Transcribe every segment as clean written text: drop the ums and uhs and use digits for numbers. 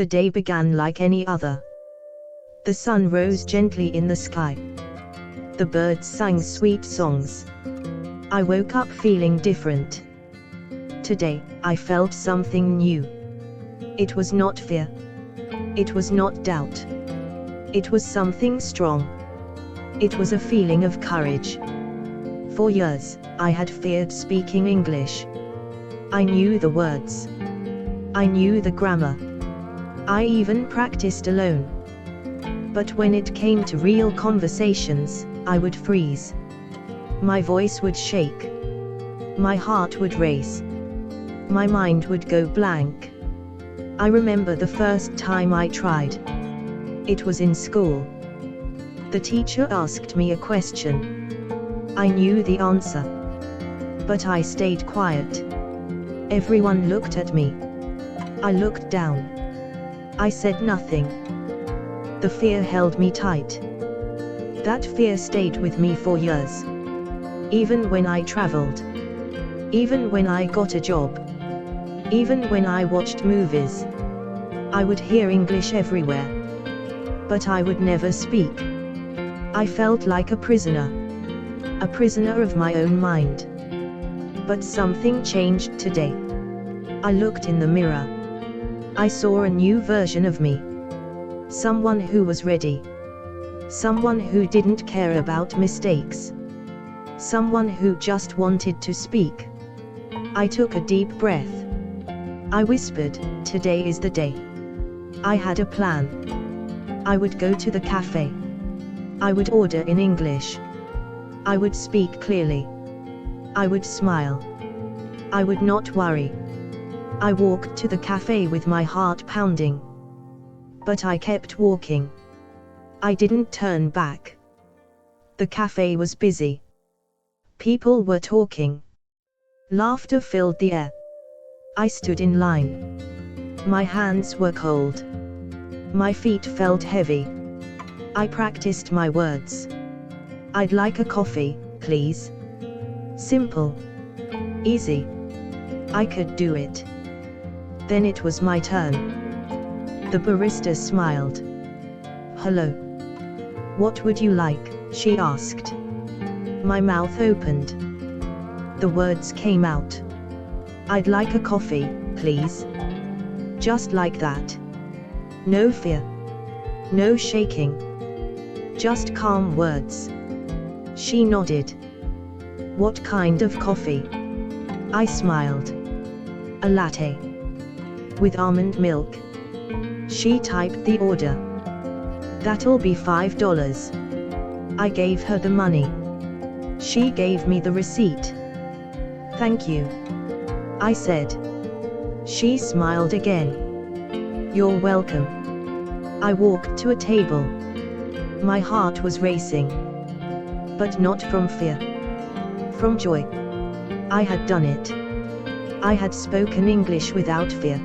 The day began like any other. The sun rose gently in the sky. The birds sang sweet songs. I woke up feeling different. Today, I felt something new. It was not fear. It was not doubt. It was something strong. It was a feeling of courage. For years, I had feared speaking English. I knew the words. I knew the grammar. I even practiced alone. But when it came to real conversations, I would freeze. My voice would shake. My heart would race. My mind would go blank. I remember the first time I tried. It was in school. The teacher asked me a question. I knew the answer. But I stayed quiet. Everyone looked at me. I looked down. I said nothing. The fear held me tight. That fear stayed with me for years. Even when I traveled. Even when I got a job. Even when I watched movies. I would hear English everywhere. But I would never speak. I felt like a prisoner. A prisoner of my own mind. But something changed today. I looked in the mirror. I saw a new version of me. Someone who was ready. Someone who didn't care about mistakes. Someone who just wanted to speak. I took a deep breath. I whispered, "Today is the day." I had a plan. I would go to the cafe. I would order in English. I would speak clearly. I would smile. I would not worry. I walked to the cafe with my heart pounding. But I kept walking. I didn't turn back. The cafe was busy. People were talking. Laughter filled the air. I stood in line. My hands were cold. My feet felt heavy. I practiced my words. "I'd like a coffee, please." Simple. Easy. I could do it. Then it was my turn. The barista smiled. "Hello. What would you like?" she asked. My mouth opened. The words came out. "I'd like a coffee, please." Just like that. No fear. No shaking. Just calm words. She nodded. "What kind of coffee?" I smiled. "A latte. With almond milk." She typed the order. "That'll be $5. I gave her the money. She gave me the receipt. "Thank you," I said. She smiled again. "You're welcome." I walked to a table. My heart was racing. But not from fear. From joy. I had done it. I had spoken English without fear.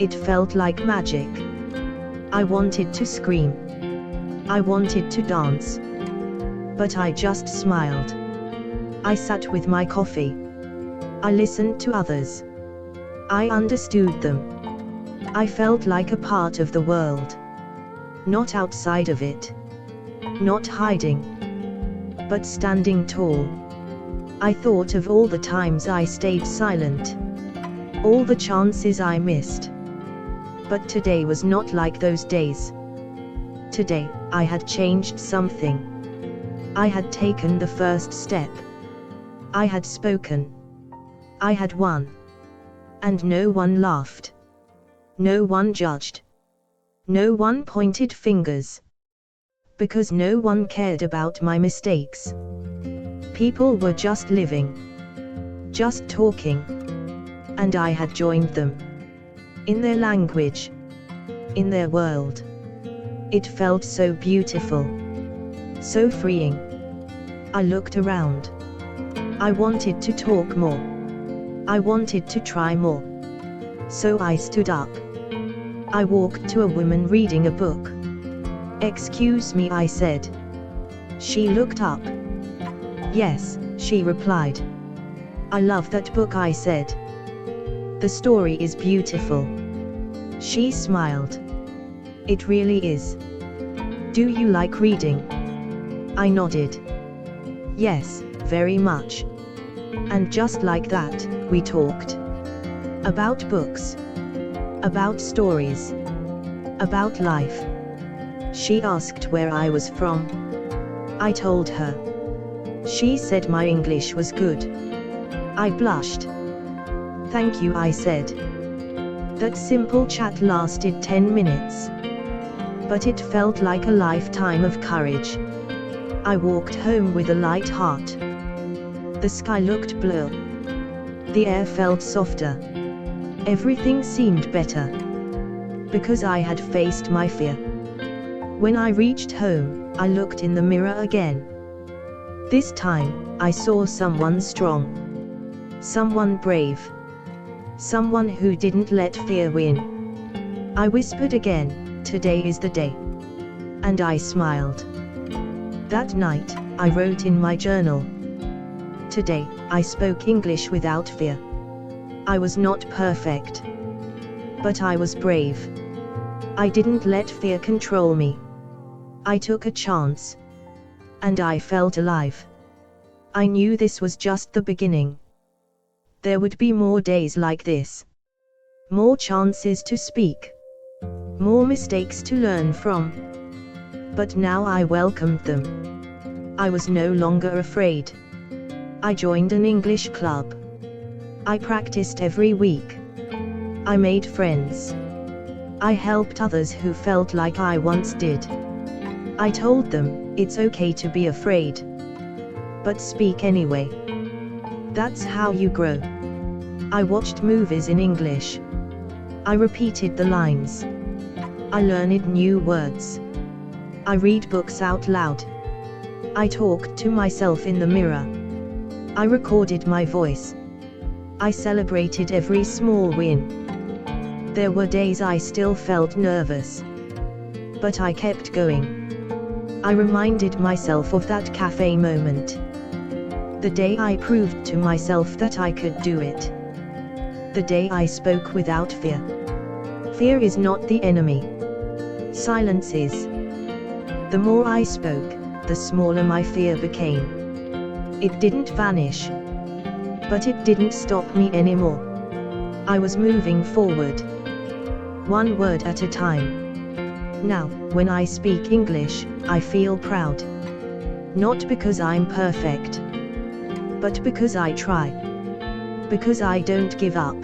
It felt like magic. I wanted to scream. I wanted to dance. But I just smiled. I sat with my coffee. I listened to others. I understood them. I felt like a part of the world. Not outside of it. Not hiding. But standing tall. I thought of all the times I stayed silent. All the chances I missed. But today was not like those days. Today, I had changed something. I had taken the first step. I had spoken. I had won. And no one laughed. No one judged. No one pointed fingers. Because no one cared about my mistakes. People were just living. Just talking. And I had joined them. In their language. In their world. It felt so beautiful. So freeing. I looked around. I wanted to talk more. I wanted to try more. So I stood up. I walked to a woman reading a book. "Excuse me," I said. She looked up. "Yes," she replied. "I love that book," I said. "The story is beautiful. She smiled. It really is. Do you like reading? I nodded. Yes, very much. And just like that, we talked. About books. About stories. About life. She asked where I was from. I told her. She said my English was good. I blushed. Thank you, I said. That simple chat lasted 10 minutes. But it felt like a lifetime of courage. I walked home with a light heart. The sky looked blue. The air felt softer. Everything seemed better. Because I had faced my fear. When I reached home, I looked in the mirror again. This time, I saw someone strong. Someone brave. Someone who didn't let fear win. I whispered again, today is the day. And I smiled. That night, I wrote in my journal. Today, I spoke English without fear. I was not perfect. But I was brave. I didn't let fear control me. I took a chance. And I felt alive. I knew this was just the beginning. There would be more days like this. More chances to speak. More mistakes to learn from. But now I welcomed them. I was no longer afraid. I joined an English club. I practiced every week. I made friends. I helped others who felt like I once did. I told them, it's okay to be afraid. But speak anyway. That's how you grow. I watched movies in English. I repeated the lines. I learned new words. I read books out loud. I talked to myself in the mirror. I recorded my voice. I celebrated every small win. There were days I still felt nervous. But I kept going. I reminded myself of that cafe moment. The day I proved to myself that I could do it. The day I spoke without fear. Fear is not the enemy. Silence is. The more I spoke, the smaller my fear became. It didn't vanish. But it didn't stop me anymore. I was moving forward. One word at a time. Now, when I speak English, I feel proud. Not because I'm perfect. But because I try. Because I don't give up.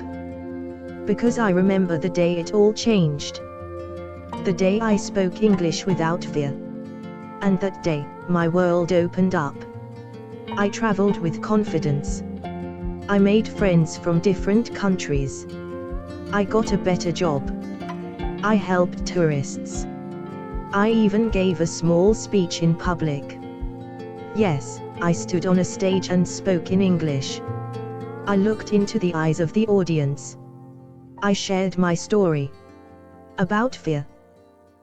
Because I remember the day it all changed. The day I spoke English without fear. And that day, my world opened up. I traveled with confidence. I made friends from different countries. I got a better job. I helped tourists. I even gave a small speech in public. Yes, I stood on a stage and spoke in English. I looked into the eyes of the audience. I shared my story. About fear.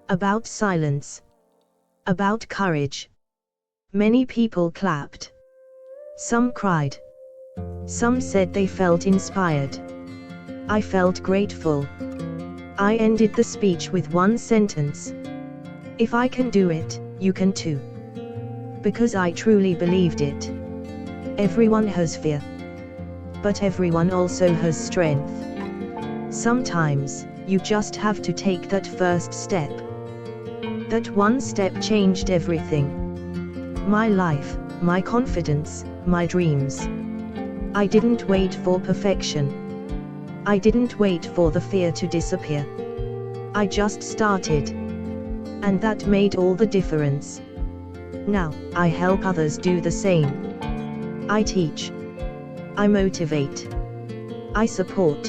About silence. About courage. Many people clapped. Some cried. Some said they felt inspired. I felt grateful. I ended the speech with one sentence. If I can do it, you can too. Because I truly believed it. Everyone has fear. But everyone also has strength. Sometimes, you just have to take that first step. That one step changed everything. My life, my confidence, my dreams. I didn't wait for perfection. I didn't wait for the fear to disappear. I just started. And that made all the difference. Now, I help others do the same. I teach. I motivate. I support.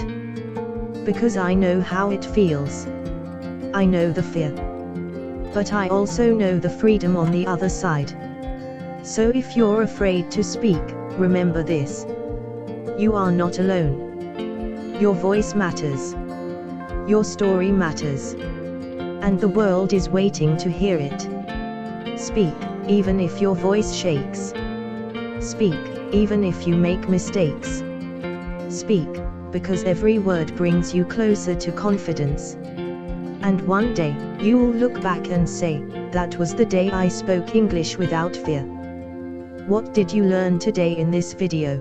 Because I know how it feels. I know the fear. But I also know the freedom on the other side. So if you're afraid to speak, remember this. You are not alone. Your voice matters. Your story matters. And the world is waiting to hear it. Speak, even if your voice shakes. Speak, even if you make mistakes. Speak, because every word brings you closer to confidence. And one day, you'll look back and say, that was the day I spoke English without fear. What did you learn today in this video?